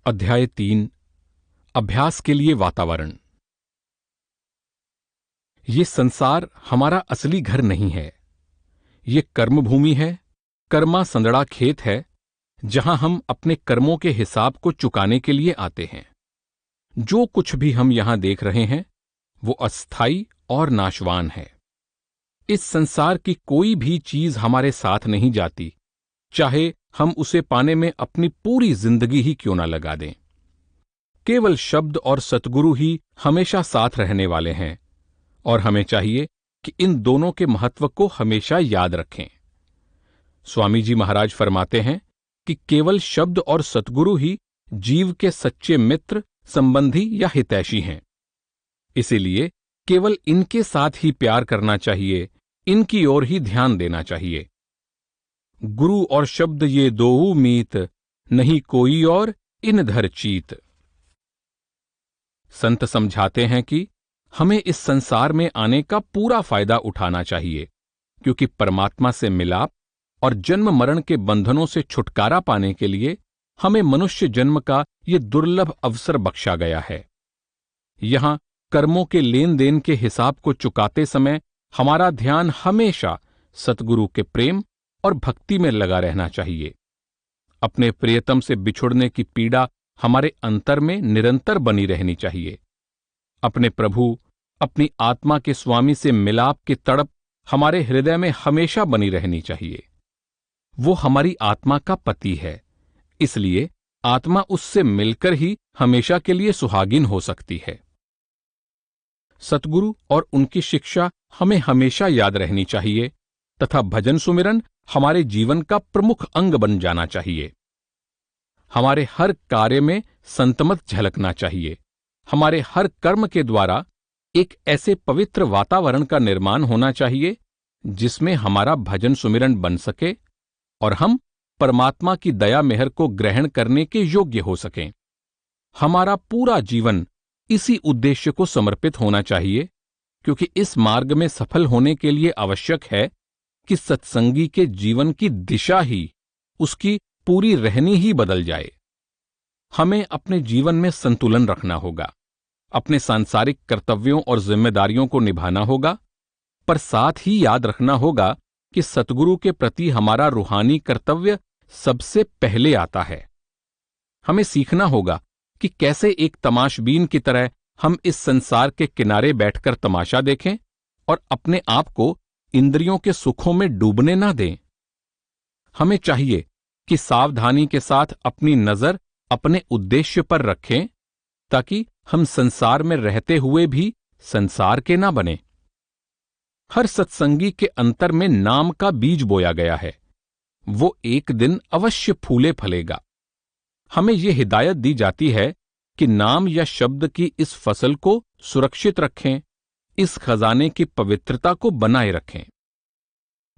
अध्याय 3 अभ्यास के लिए वातावरण। ये संसार हमारा असली घर नहीं है। ये कर्मभूमि है, कर्मा संदड़ा खेत है, जहां हम अपने कर्मों के हिसाब को चुकाने के लिए आते हैं। जो कुछ भी हम यहां देख रहे हैं वो अस्थाई और नाशवान है। इस संसार की कोई भी चीज हमारे साथ नहीं जाती, चाहे हम उसे पाने में अपनी पूरी जिंदगी ही क्यों ना लगा दें। केवल शब्द और सतगुरु ही हमेशा साथ रहने वाले हैं, और हमें चाहिए कि इन दोनों के महत्व को हमेशा याद रखें। स्वामी जी महाराज फरमाते हैं कि केवल शब्द और सतगुरु ही जीव के सच्चे मित्र, संबंधी या हितैषी हैं। इसीलिए केवल इनके साथ ही प्यार करना चाहिए, इनकी ओर ही ध्यान देना चाहिए। गुरु और शब्द ये दोऊ मीत, नहीं कोई और इन धर चीत। संत समझाते हैं कि हमें इस संसार में आने का पूरा फायदा उठाना चाहिए, क्योंकि परमात्मा से मिलाप और जन्म मरण के बंधनों से छुटकारा पाने के लिए हमें मनुष्य जन्म का ये दुर्लभ अवसर बख्शा गया है। यहां कर्मों के लेन देन के हिसाब को चुकाते समय हमारा ध्यान हमेशा सतगुरु के प्रेम और भक्ति में लगा रहना चाहिए। अपने प्रियतम से बिछुड़ने की पीड़ा हमारे अंतर में निरंतर बनी रहनी चाहिए। अपने प्रभु, अपनी आत्मा के स्वामी से मिलाप की तड़प हमारे हृदय में हमेशा बनी रहनी चाहिए। वो हमारी आत्मा का पति है, इसलिए आत्मा उससे मिलकर ही हमेशा के लिए सुहागिन हो सकती है। सतगुरु और उनकी शिक्षा हमें हमेशा याद रहनी चाहिए तथा भजन सुमिरन हमारे जीवन का प्रमुख अंग बन जाना चाहिए। हमारे हर कार्य में संतमत झलकना चाहिए। हमारे हर कर्म के द्वारा एक ऐसे पवित्र वातावरण का निर्माण होना चाहिए जिसमें हमारा भजन सुमिरन बन सके और हम परमात्मा की दया मेहर को ग्रहण करने के योग्य हो सकें। हमारा पूरा जीवन इसी उद्देश्य को समर्पित होना चाहिए, क्योंकि इस मार्ग में सफल होने के लिए आवश्यक है कि सत्संगी के जीवन की दिशा ही, उसकी पूरी रहनी ही बदल जाए। हमें अपने जीवन में संतुलन रखना होगा, अपने सांसारिक कर्तव्यों और जिम्मेदारियों को निभाना होगा, पर साथ ही याद रखना होगा कि सतगुरु के प्रति हमारा रूहानी कर्तव्य सबसे पहले आता है। हमें सीखना होगा कि कैसे एक तमाशबीन की तरह हम इस संसार के किनारे बैठकर तमाशा देखें और अपने आप को इंद्रियों के सुखों में डूबने ना दें। हमें चाहिए कि सावधानी के साथ अपनी नजर अपने उद्देश्य पर रखें, ताकि हम संसार में रहते हुए भी संसार के ना बने। हर सत्संगी के अंतर में नाम का बीज बोया गया है, वो एक दिन अवश्य फूले फलेगा। हमें यह हिदायत दी जाती है कि नाम या शब्द की इस फसल को सुरक्षित रखें, इस खजाने की पवित्रता को बनाए रखें।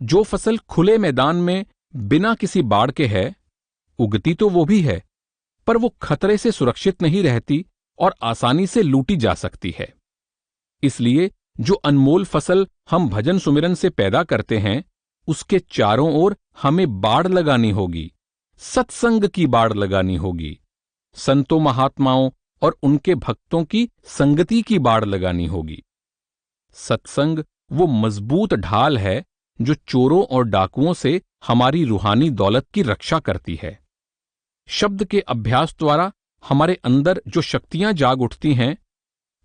जो फसल खुले मैदान में बिना किसी बाड़ के है, उगती तो वो भी है, पर वो खतरे से सुरक्षित नहीं रहती और आसानी से लूटी जा सकती है। इसलिए जो अनमोल फसल हम भजन सुमिरन से पैदा करते हैं, उसके चारों ओर हमें बाड़ लगानी होगी, सत्संग की बाड़ लगानी होगी, संतों महात्माओं और उनके भक्तों की संगति की बाड़ लगानी होगी। सत्संग वो मजबूत ढाल है जो चोरों और डाकुओं से हमारी रूहानी दौलत की रक्षा करती है। शब्द के अभ्यास द्वारा हमारे अंदर जो शक्तियां जाग उठती हैं,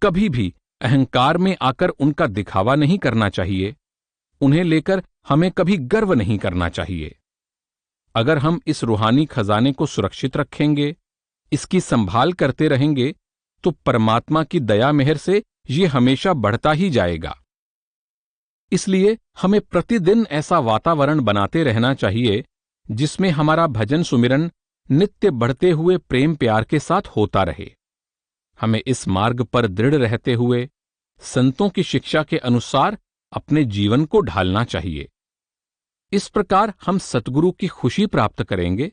कभी भी अहंकार में आकर उनका दिखावा नहीं करना चाहिए। उन्हें लेकर हमें कभी गर्व नहीं करना चाहिए। अगर हम इस रूहानी खजाने को सुरक्षित रखेंगे, इसकी संभाल करते रहेंगे, तो परमात्मा की दया मेहर से ये हमेशा बढ़ता ही जाएगा। इसलिए हमें प्रतिदिन ऐसा वातावरण बनाते रहना चाहिए जिसमें हमारा भजन सुमिरन नित्य बढ़ते हुए प्रेम प्यार के साथ होता रहे। हमें इस मार्ग पर दृढ़ रहते हुए संतों की शिक्षा के अनुसार अपने जीवन को ढालना चाहिए। इस प्रकार हम सतगुरु की खुशी प्राप्त करेंगे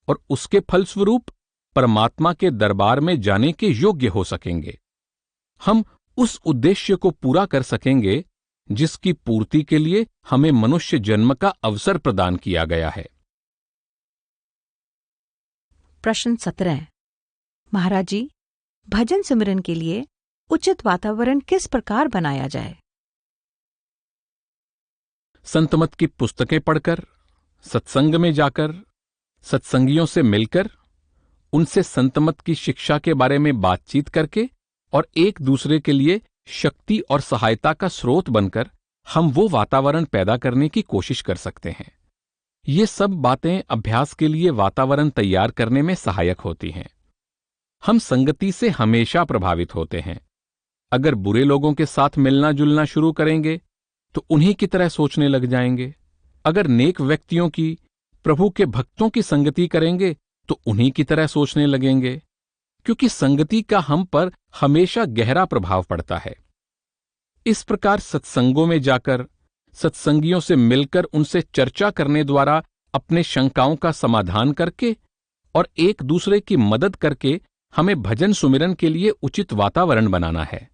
और उसके फलस्वरूप परमात्मा के दरबार में जाने के योग्य हो सकेंगे। हम उस उद्देश्य को पूरा कर सकेंगे जिसकी पूर्ति के लिए हमें मनुष्य जन्म का अवसर प्रदान किया गया है। प्रश्न 17। महाराज जी, भजन सिमरन के लिए उचित वातावरण किस प्रकार बनाया जाए? संतमत की पुस्तकें पढ़कर, सत्संग में जाकर, सत्संगियों से मिलकर, उनसे संतमत की शिक्षा के बारे में बातचीत करके और एक दूसरे के लिए शक्ति और सहायता का स्रोत बनकर हम वो वातावरण पैदा करने की कोशिश कर सकते हैं। ये सब बातें अभ्यास के लिए वातावरण तैयार करने में सहायक होती हैं। हम संगति से हमेशा प्रभावित होते हैं। अगर बुरे लोगों के साथ मिलना जुलना शुरू करेंगे तो उन्हीं की तरह सोचने लग जाएंगे। अगर नेक व्यक्तियों की, प्रभु के भक्तों की संगति करेंगे तो उन्हीं की तरह सोचने लगेंगे, क्योंकि संगति का हम पर हमेशा गहरा प्रभाव पड़ता है। इस प्रकार सत्संगों में जाकर, सत्संगियों से मिलकर उनसे चर्चा करने द्वारा अपने शंकाओं का समाधान करके और एक दूसरे की मदद करके हमें भजन सुमिरन के लिए उचित वातावरण बनाना है।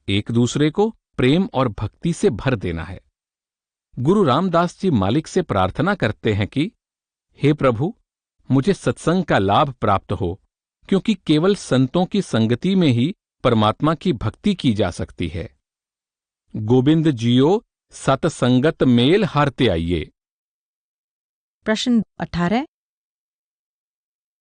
एक दूसरे को प्रेम और भक्ति से भर देना है। गुरु रामदास जी मालिक से प्रार्थना करते हैं कि हे प्रभु, मुझे सत्संग का लाभ प्राप्त हो, क्योंकि केवल संतों की संगति में ही परमात्मा की भक्ति की जा सकती है। गोविंद जियो सतसंगत मेल हारते आइए। प्रश्न 18।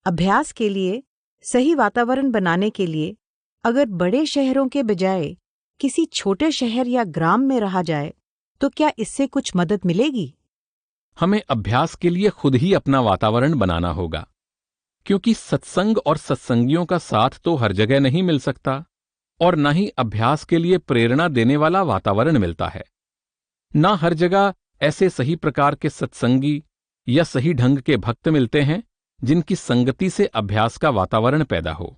अभ्यास के लिए सही वातावरण बनाने के लिए अगर बड़े शहरों के बजाय किसी छोटे शहर या ग्राम में रहा जाए तो क्या इससे कुछ मदद मिलेगी? हमें अभ्यास के लिए खुद ही अपना वातावरण बनाना होगा, क्योंकि सत्संग और सत्संगियों का साथ तो हर जगह नहीं मिल सकता और न ही अभ्यास के लिए प्रेरणा देने वाला वातावरण मिलता है। न हर जगह ऐसे सही प्रकार के सत्संगी या सही ढंग के भक्त मिलते हैं जिनकी संगति से अभ्यास का वातावरण पैदा हो।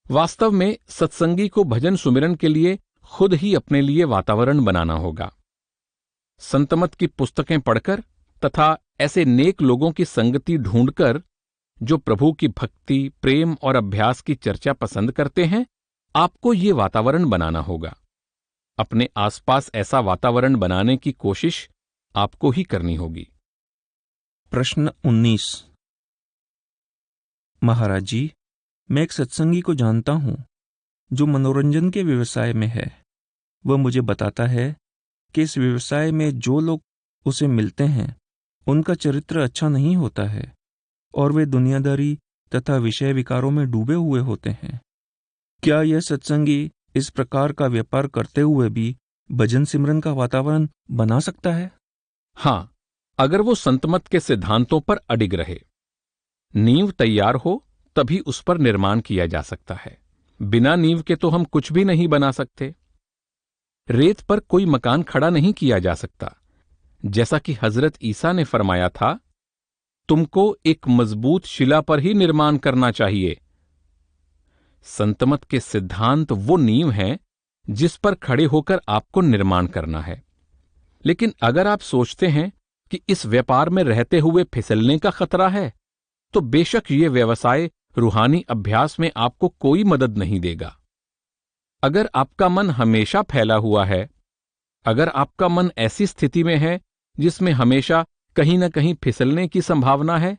वास्तव में सत्संगी को भजन सुमिरन के लिए खुद ही अपने लिए वातावरण बनाना होगा। संतमत की पुस्तकें पढ़कर तथा ऐसे नेक लोगों की संगति ढूंढकर जो प्रभु की भक्ति, प्रेम और अभ्यास की चर्चा पसंद करते हैं, आपको ये वातावरण बनाना होगा। अपने आसपास ऐसा वातावरण बनाने की कोशिश आपको ही करनी होगी। प्रश्न 19। महाराज जी, मैं एक सत्संगी को जानता हूं जो मनोरंजन के व्यवसाय में है। वह मुझे बताता है कि इस व्यवसाय में जो लोग उसे मिलते हैं उनका चरित्र अच्छा नहीं होता है और वे दुनियादारी तथा विषय विकारों में डूबे हुए होते हैं। क्या यह सत्संगी इस प्रकार का व्यापार करते हुए भी भजन सिमरन का वातावरण बना सकता है? हां, अगर वो संतमत के सिद्धांतों पर अडिग रहे। नींव तैयार हो तभी उस पर निर्माण किया जा सकता है। बिना नींव के तो हम कुछ भी नहीं बना सकते। रेत पर कोई मकान खड़ा नहीं किया जा सकता। जैसा कि हजरत ईसा ने फरमाया था, तुमको एक मजबूत शिला पर ही निर्माण करना चाहिए। संतमत के सिद्धांत वो नींव हैं जिस पर खड़े होकर आपको निर्माण करना है। लेकिन अगर आप सोचते हैं कि इस व्यापार में रहते हुए फिसलने का खतरा है, तो बेशक ये व्यवसाय रूहानी अभ्यास में आपको कोई मदद नहीं देगा। अगर आपका मन हमेशा फैला हुआ है, अगर आपका मन ऐसी स्थिति में है जिसमें हमेशा कहीं न कहीं फिसलने की संभावना है,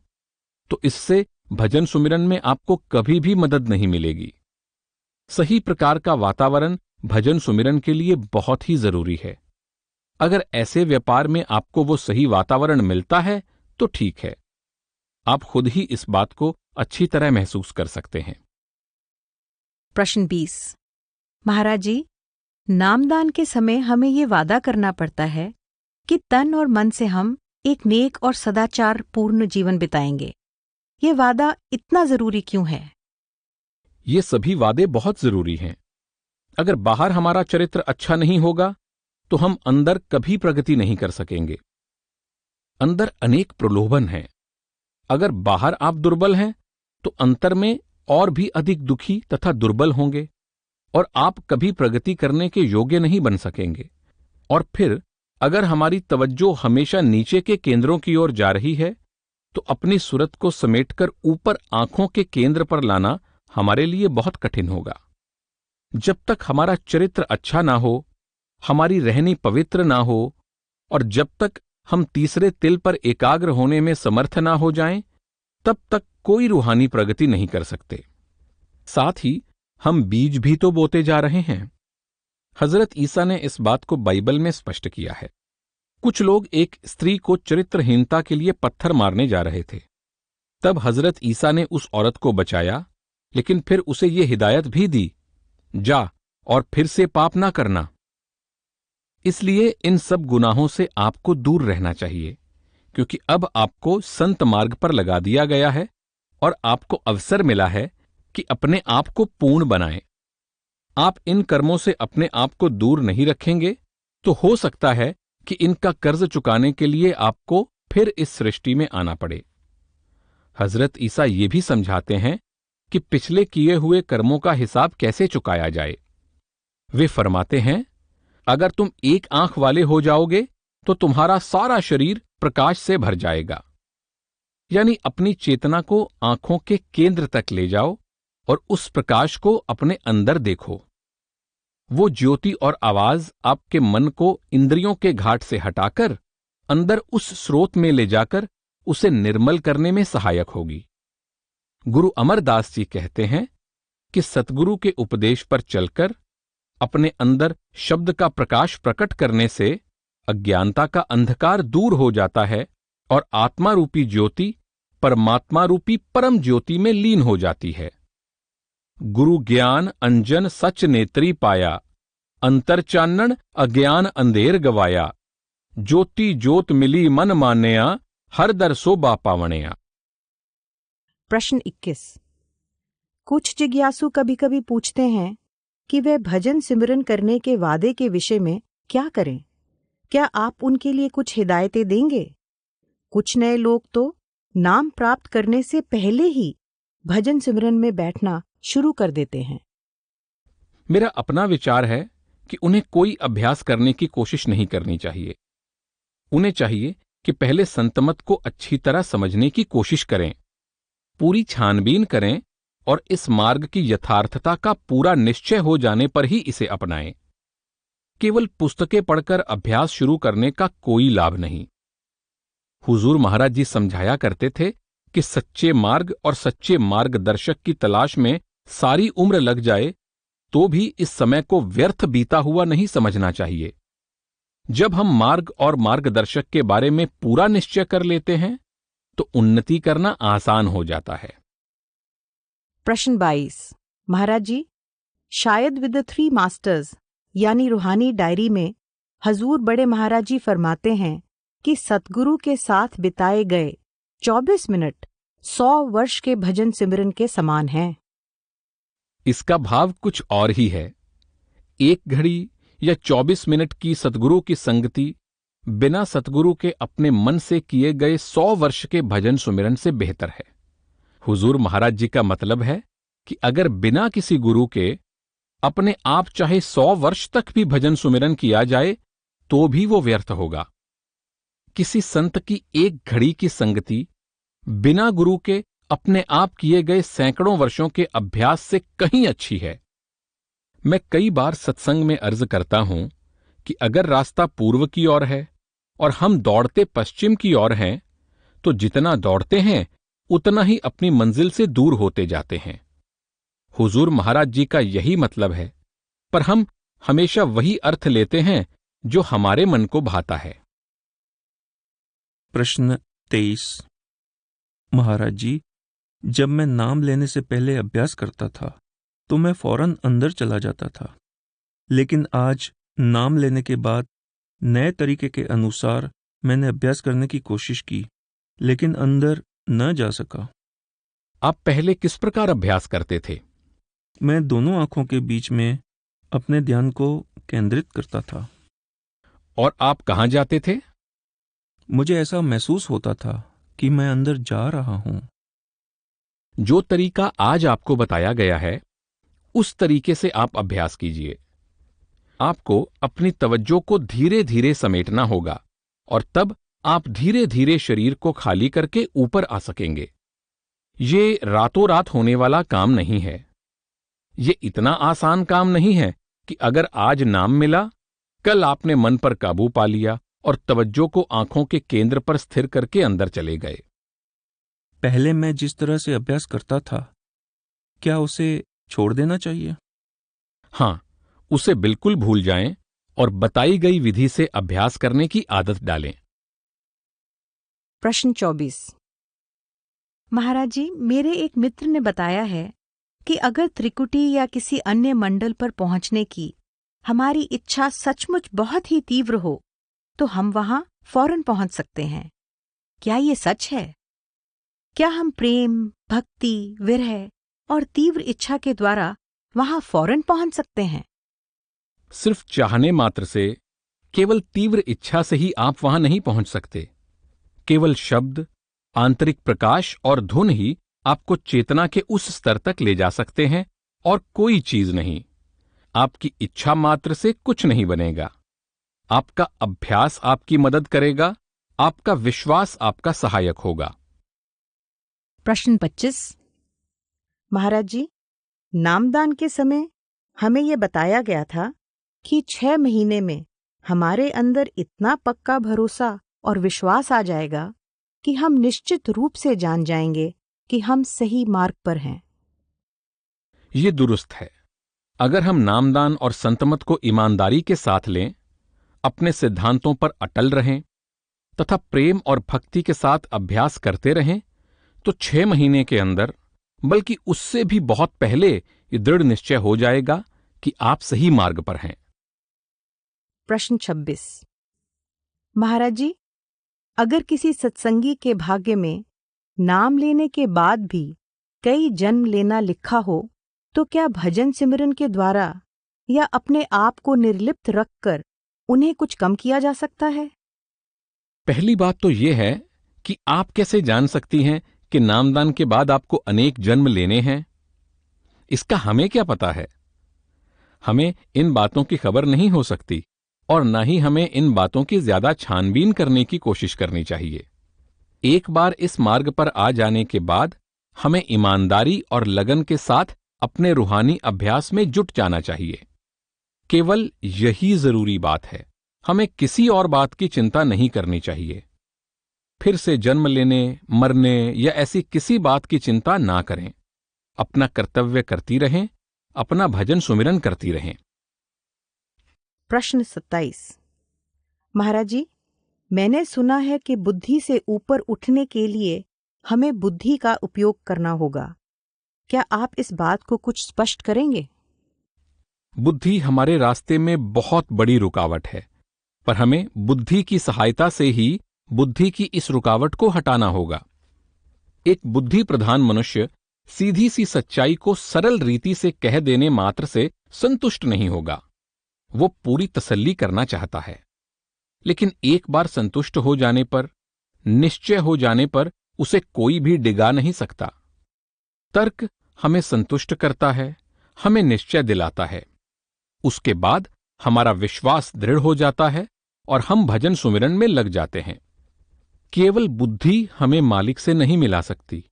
तो इससे भजन सुमिरन में आपको कभी भी मदद नहीं मिलेगी। सही प्रकार का वातावरण भजन सुमिरन के लिए बहुत ही जरूरी है। अगर ऐसे व्यापार में आपको वो सही वातावरण मिलता है तो ठीक है। आप खुद ही इस बात को अच्छी तरह महसूस कर सकते हैं। प्रश्न 20। महाराज जी, नामदान के समय हमें ये वादा करना पड़ता है कि तन और मन से हम एक नेक और सदाचार पूर्ण जीवन बिताएंगे। ये वादा इतना जरूरी क्यों है? ये सभी वादे बहुत जरूरी हैं। अगर बाहर हमारा चरित्र अच्छा नहीं होगा तो हम अंदर कभी प्रगति नहीं कर सकेंगे। अंदर अनेक प्रलोभन हैं। अगर बाहर आप दुर्बल हैं तो अंतर में और भी अधिक दुखी तथा दुर्बल होंगे और आप कभी प्रगति करने के योग्य नहीं बन सकेंगे। और फिर अगर हमारी तवज्जो हमेशा नीचे के केंद्रों की ओर जा रही है तो अपनी सूरत को समेटकर ऊपर आंखों के केंद्र पर लाना हमारे लिए बहुत कठिन होगा। जब तक हमारा चरित्र अच्छा ना हो, हमारी रहनी पवित्र ना हो और जब तक हम तीसरे तिल पर एकाग्र होने में समर्थ ना हो जाएं, तब तक कोई रूहानी प्रगति नहीं कर सकते। साथ ही हम बीज भी तो बोते जा रहे हैं। हजरत ईसा ने इस बात को बाइबल में स्पष्ट किया है। कुछ लोग एक स्त्री को चरित्रहीनता के लिए पत्थर मारने जा रहे थे। तब हजरत ईसा ने उस औरत को बचाया, लेकिन फिर उसे ये हिदायत भी दी, जा और फिर से पाप ना करना। इसलिए इन सब गुनाहों से आपको दूर रहना चाहिए, क्योंकि अब आपको संत मार्ग पर लगा दिया गया है और आपको अवसर मिला है कि अपने आप को पूर्ण बनाएं। आप इन कर्मों से अपने आप को दूर नहीं रखेंगे तो हो सकता है कि इनका कर्ज चुकाने के लिए आपको फिर इस सृष्टि में आना पड़े। हजरत ईसा ये भी समझाते हैं कि पिछले किए हुए कर्मों का हिसाब कैसे चुकाया जाए। वे फरमाते हैं, अगर तुम एक आंख वाले हो जाओगे तो तुम्हारा सारा शरीर प्रकाश से भर जाएगा। यानी अपनी चेतना को आंखों के केंद्र तक ले जाओ और उस प्रकाश को अपने अंदर देखो। वो ज्योति और आवाज आपके मन को इंद्रियों के घाट से हटाकर अंदर उस स्रोत में ले जाकर उसे निर्मल करने में सहायक होगी। गुरु अमरदास जी कहते हैं कि सतगुरु के उपदेश पर चलकर अपने अंदर शब्द का प्रकाश प्रकट करने से अज्ञानता का अंधकार दूर हो जाता है और आत्मा रूपी ज्योति परमात्मा रूपी परम ज्योति में लीन हो जाती है। गुरु ज्ञान अंजन सच नेत्री पाया, अंतर चानन अज्ञान अंधेर गवाया, ज्योति ज्योत मिली मन मान्या, हर दर सो बापावणया। प्रश्न 21। कुछ जिज्ञासु कभी कभी पूछते हैं कि वे भजन सिमरन करने के वादे के विषय में क्या करें। क्या आप उनके लिए कुछ हिदायतें देंगे? कुछ नए लोग तो नाम प्राप्त करने से पहले ही भजन सिमरन में बैठना शुरू कर देते हैं। मेरा अपना विचार है कि उन्हें कोई अभ्यास करने की कोशिश नहीं करनी चाहिए। उन्हें चाहिए कि पहले संतमत को अच्छी तरह समझने की कोशिश करें, पूरी छानबीन करें और इस मार्ग की यथार्थता का पूरा निश्चय हो जाने पर ही इसे अपनाएं। केवल पुस्तकें पढ़कर अभ्यास शुरू करने का कोई लाभ नहीं। हुजूर महाराज जी समझाया करते थे कि सच्चे मार्ग और सच्चे मार्गदर्शक की तलाश में सारी उम्र लग जाए तो भी इस समय को व्यर्थ बीता हुआ नहीं समझना चाहिए। जब हम मार्ग और मार्गदर्शक के बारे में पूरा निश्चय कर लेते हैं तो उन्नति करना आसान हो जाता है। प्रश्न 22। महाराज जी, शायद विद द 3 मास्टर्स यानी रूहानी डायरी में हजूर बड़े महाराज जी फरमाते हैं कि सतगुरु के साथ बिताए गए 24 मिनट 100 वर्ष के भजन सिमरन के समान हैं। इसका भाव कुछ और ही है। 1 घड़ी या 24 मिनट की सतगुरु की संगति बिना सतगुरु के अपने मन से किए गए 100 वर्ष के भजन सुमिरन से बेहतर है। हुजूर महाराज जी का मतलब है कि अगर बिना किसी गुरु के अपने आप चाहे 100 वर्ष तक भी भजन सुमिरन किया जाए तो भी वो व्यर्थ होगा। किसी संत की 1 घड़ी की संगति बिना गुरु के अपने आप किए गए सैकड़ों वर्षों के अभ्यास से कहीं अच्छी है। मैं कई बार सत्संग में अर्ज करता हूं कि अगर रास्ता पूर्व की ओर है और हम दौड़ते पश्चिम की ओर हैं तो जितना दौड़ते हैं उतना ही अपनी मंजिल से दूर होते जाते हैं। हुजूर महाराज जी का यही मतलब है, पर हम हमेशा वही अर्थ लेते हैं जो हमारे मन को भाता है। प्रश्न 23। महाराज जी, जब मैं नाम लेने से पहले अभ्यास करता था तो मैं फौरन अंदर चला जाता था, लेकिन आज नाम लेने के बाद नए तरीके के अनुसार मैंने अभ्यास करने की कोशिश की, लेकिन अंदर न जा सका। आप पहले किस प्रकार अभ्यास करते थे? मैं दोनों आंखों के बीच में अपने ध्यान को केंद्रित करता था। और आप कहां जाते थे? मुझे ऐसा महसूस होता था कि मैं अंदर जा रहा हूं। जो तरीका आज आपको बताया गया है उस तरीके से आप अभ्यास कीजिए। आपको अपनी तवज्जो को धीरे धीरे समेटना होगा और तब आप धीरे धीरे शरीर को खाली करके ऊपर आ सकेंगे। ये रातों रात होने वाला काम नहीं है। ये इतना आसान काम नहीं है कि अगर आज नाम मिला, कल आपने मन पर काबू पा लिया और तवज्जो को आंखों के केंद्र पर स्थिर करके अंदर चले गए। पहले मैं जिस तरह से अभ्यास करता था, क्या उसे छोड़ देना चाहिए? हाँ, उसे बिल्कुल भूल जाएं और बताई गई विधि से अभ्यास करने की आदत डालें। प्रश्न 24। महाराज जी, मेरे एक मित्र ने बताया है कि अगर त्रिकुटी या किसी अन्य मंडल पर पहुंचने की हमारी इच्छा सचमुच बहुत ही तीव्र हो तो हम वहां फौरन पहुंच सकते हैं। क्या ये सच है? क्या हम प्रेम, भक्ति, विरह और तीव्र इच्छा के द्वारा वहां फौरन पहुंच सकते हैं? सिर्फ चाहने मात्र से, केवल तीव्र इच्छा से ही आप वहां नहीं पहुंच सकते। केवल शब्द, आंतरिक प्रकाश और धुन ही आपको चेतना के उस स्तर तक ले जा सकते हैं और कोई चीज नहीं। आपकी इच्छा मात्र से कुछ नहीं बनेगा। आपका अभ्यास आपकी मदद करेगा, आपका विश्वास आपका सहायक होगा। प्रश्न 25। महाराज जी, नामदान के समय हमें यह बताया गया था कि 6 महीने में हमारे अंदर इतना पक्का भरोसा और विश्वास आ जाएगा कि हम निश्चित रूप से जान जाएंगे कि हम सही मार्ग पर हैं। ये दुरुस्त है। अगर हम नामदान और संतमत को ईमानदारी के साथ लें, अपने सिद्धांतों पर अटल रहें तथा प्रेम और भक्ति के साथ अभ्यास करते रहें, तो 6 महीने के अंदर, बल्कि उससे भी बहुत पहले, ये दृढ़ निश्चय हो जाएगा कि आप सही मार्ग पर हैं। प्रश्न 26। महाराज जी, अगर किसी सत्संगी के भाग्य में नाम लेने के बाद भी कई जन्म लेना लिखा हो, तो क्या भजन सिमरन के द्वारा या अपने आप को निर्लिप्त रखकर उन्हें कुछ कम किया जा सकता है? पहली बात तो यह है कि आप कैसे जान सकती हैं कि नामदान के बाद आपको अनेक जन्म लेने हैं? इसका हमें क्या पता है? हमें इन बातों की खबर नहीं हो सकती और न ही हमें इन बातों की ज्यादा छानबीन करने की कोशिश करनी चाहिए। एक बार इस मार्ग पर आ जाने के बाद हमें ईमानदारी और लगन के साथ अपने रूहानी अभ्यास में जुट जाना चाहिए। केवल यही जरूरी बात है। हमें किसी और बात की चिंता नहीं करनी चाहिए। फिर से जन्म लेने, मरने या ऐसी किसी बात की चिंता ना करें। अपना कर्तव्य करती रहें, अपना भजन सुमिरन करती रहें। प्रश्न 27। महाराज जी, मैंने सुना है कि बुद्धि से ऊपर उठने के लिए हमें बुद्धि का उपयोग करना होगा। क्या आप इस बात को कुछ स्पष्ट करेंगे? बुद्धि हमारे रास्ते में बहुत बड़ी रुकावट है, पर हमें बुद्धि की सहायता से ही बुद्धि की इस रुकावट को हटाना होगा। एक बुद्धि प्रधान मनुष्य सीधी सी सच्चाई को सरल रीति से कह देने मात्र से संतुष्ट नहीं होगा। वो पूरी तसल्ली करना चाहता है, लेकिन एक बार संतुष्ट हो जाने पर, निश्चय हो जाने पर उसे कोई भी डिगा नहीं सकता। तर्क हमें संतुष्ट करता है, हमें निश्चय दिलाता है। उसके बाद हमारा विश्वास दृढ़ हो जाता है और हम भजन सुमिरन में लग जाते हैं। केवल बुद्धि हमें मालिक से नहीं मिला सकती,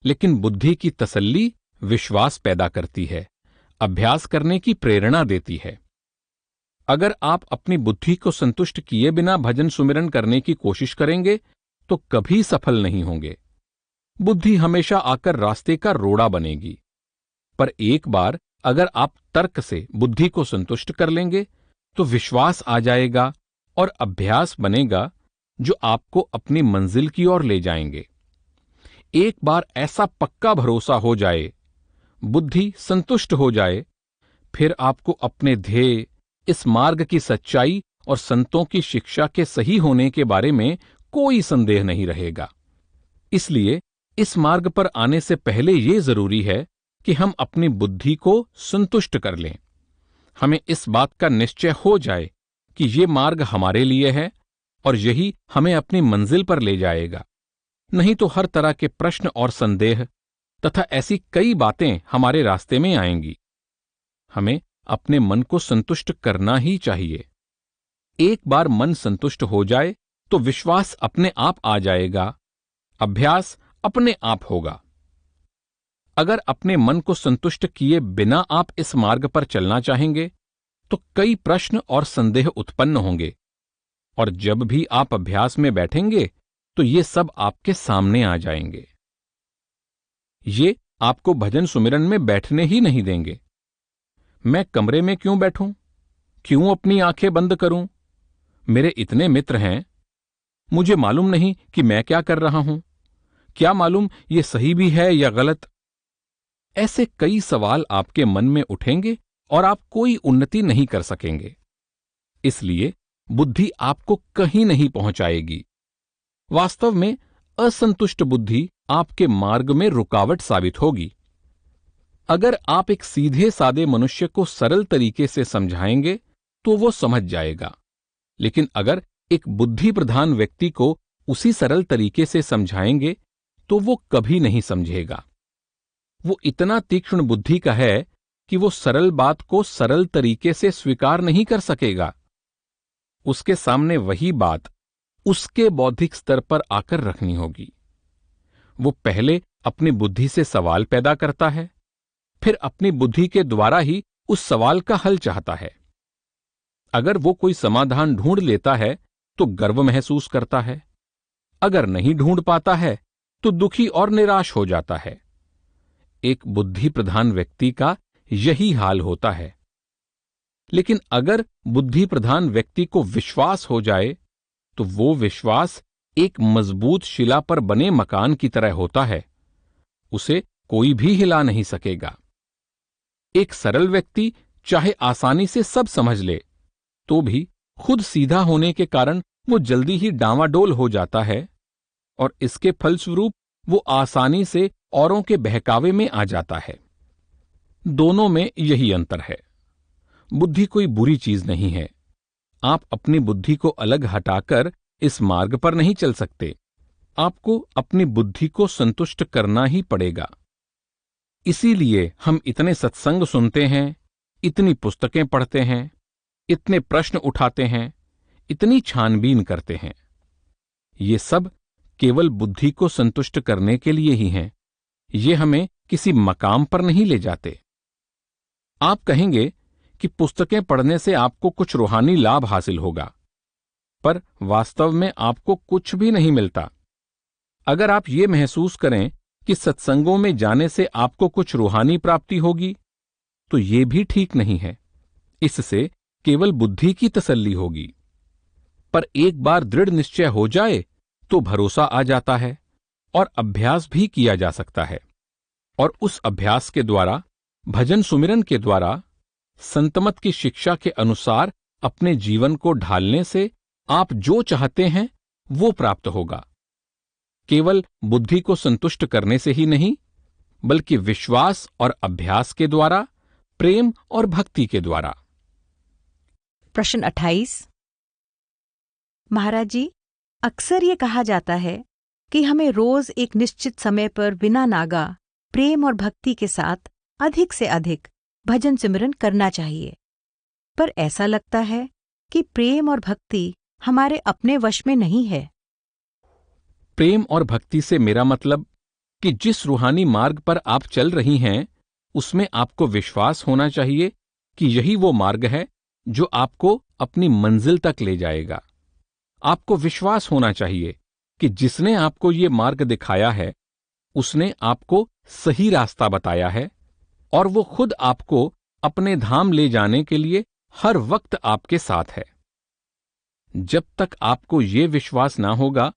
लेकिन बुद्धि की तसल्ली विश्वास पैदा करती है, अभ्यास करने की प्रेरणा देती है। अगर आप अपनी बुद्धि को संतुष्ट किए बिना भजन सुमिरन करने की कोशिश करेंगे तो कभी सफल नहीं होंगे। बुद्धि हमेशा आकर रास्ते का रोड़ा बनेगी। पर एक बार अगर आप तर्क से बुद्धि को संतुष्ट कर लेंगे तो विश्वास आ जाएगा और अभ्यास बनेगा जो आपको अपनी मंजिल की ओर ले जाएंगे। एक बार ऐसा पक्का भरोसा हो जाए, बुद्धि संतुष्ट हो जाए, फिर आपको अपने ध्येय, इस मार्ग की सच्चाई और संतों की शिक्षा के सही होने के बारे में कोई संदेह नहीं रहेगा। इसलिए इस मार्ग पर आने से पहले यह जरूरी है कि हम अपनी बुद्धि को संतुष्ट कर लें। हमें इस बात का निश्चय हो जाए कि ये मार्ग हमारे लिए है और यही हमें अपनी मंजिल पर ले जाएगा। नहीं तो हर तरह के प्रश्न और संदेह तथा ऐसी कई बातें हमारे रास्ते में आएंगी। हमें अपने मन को संतुष्ट करना ही चाहिए। एक बार मन संतुष्ट हो जाए तो विश्वास अपने आप आ जाएगा, अभ्यास अपने आप होगा। अगर अपने मन को संतुष्ट किए बिना आप इस मार्ग पर चलना चाहेंगे तो कई प्रश्न और संदेह उत्पन्न होंगे, और जब भी आप अभ्यास में बैठेंगे तो ये सब आपके सामने आ जाएंगे। ये आपको भजन सुमिरन में बैठने ही नहीं देंगे। मैं कमरे में क्यों बैठूं? क्यों अपनी आंखें बंद करूं? मेरे इतने मित्र हैं, मुझे मालूम नहीं कि मैं क्या कर रहा हूं। क्या मालूम ये सही भी है या गलत? ऐसे कई सवाल आपके मन में उठेंगे और आप कोई उन्नति नहीं कर सकेंगे। इसलिए बुद्धि आपको कहीं नहीं पहुंचाएगी। वास्तव में असंतुष्ट बुद्धि आपके मार्ग में रुकावट साबित होगी। अगर आप एक सीधे सादे मनुष्य को सरल तरीके से समझाएंगे तो वो समझ जाएगा, लेकिन अगर एक बुद्धि प्रधान व्यक्ति को उसी सरल तरीके से समझाएंगे तो वो कभी नहीं समझेगा। वो इतना तीक्ष्ण बुद्धि का है कि वो सरल बात को सरल तरीके से स्वीकार नहीं कर सकेगा। उसके सामने वही बात उसके बौद्धिक स्तर पर आकर रखनी होगी। वो पहले अपनी बुद्धि से सवाल पैदा करता है, फिर अपनी बुद्धि के द्वारा ही उस सवाल का हल चाहता है। अगर वो कोई समाधान ढूंढ लेता है तो गर्व महसूस करता है, अगर नहीं ढूंढ पाता है तो दुखी और निराश हो जाता है। एक बुद्धि प्रधान व्यक्ति का यही हाल होता है। लेकिन अगर बुद्धि प्रधान व्यक्ति को विश्वास हो जाए तो वो विश्वास एक मजबूत शिला पर बने मकान की तरह होता है। उसे कोई भी हिला नहीं सकेगा। एक सरल व्यक्ति चाहे आसानी से सब समझ ले तो भी खुद सीधा होने के कारण वो जल्दी ही डांवाडोल हो जाता है और इसके फलस्वरूप वो आसानी से औरों के बहकावे में आ जाता है। दोनों में यही अंतर है। बुद्धि कोई बुरी चीज नहीं है। आप अपनी बुद्धि को अलग हटाकर इस मार्ग पर नहीं चल सकते। आपको अपनी बुद्धि को संतुष्ट करना ही पड़ेगा। इसीलिए हम इतने सत्संग सुनते हैं, इतनी पुस्तकें पढ़ते हैं, इतने प्रश्न उठाते हैं, इतनी छानबीन करते हैं। ये सब केवल बुद्धि को संतुष्ट करने के लिए ही हैं। ये हमें किसी मकाम पर नहीं ले जाते। आप कहेंगे कि पुस्तकें पढ़ने से आपको कुछ रूहानी लाभ हासिल होगा, पर वास्तव में आपको कुछ भी नहीं मिलता। अगर आप ये महसूस करें कि सत्संगों में जाने से आपको कुछ रूहानी प्राप्ति होगी, तो ये भी ठीक नहीं है। इससे केवल बुद्धि की तसल्ली होगी। पर एक बार दृढ़ निश्चय हो जाए तो भरोसा आ जाता है और अभ्यास भी किया जा सकता है। और उस अभ्यास के द्वारा, भजन सुमिरन के द्वारा, संतमत की शिक्षा के अनुसार अपने जीवन को ढालने से आप जो चाहते हैं वो प्राप्त होगा। केवल बुद्धि को संतुष्ट करने से ही नहीं, बल्कि विश्वास और अभ्यास के द्वारा, प्रेम और भक्ति के द्वारा। प्रश्न 28। महाराज जी, अक्सर ये कहा जाता है कि हमें रोज एक निश्चित समय पर बिना नागा प्रेम और भक्ति के साथ अधिक से अधिक भजन सिमरन करना चाहिए। पर ऐसा लगता है कि प्रेम और भक्ति हमारे अपने वश में नहीं है। प्रेम और भक्ति से मेरा मतलब कि जिस रूहानी मार्ग पर आप चल रही हैं, उसमें आपको विश्वास होना चाहिए कि यही वो मार्ग है जो आपको अपनी मंजिल तक ले जाएगा। आपको विश्वास होना चाहिए कि जिसने आपको ये मार्ग दिखाया है, उसने आपको सही रास्ता बताया है और वो खुद आपको अपने धाम ले जाने के लिए हर वक्त आपके साथ है। जब तक आपको ये विश्वास ना होगा,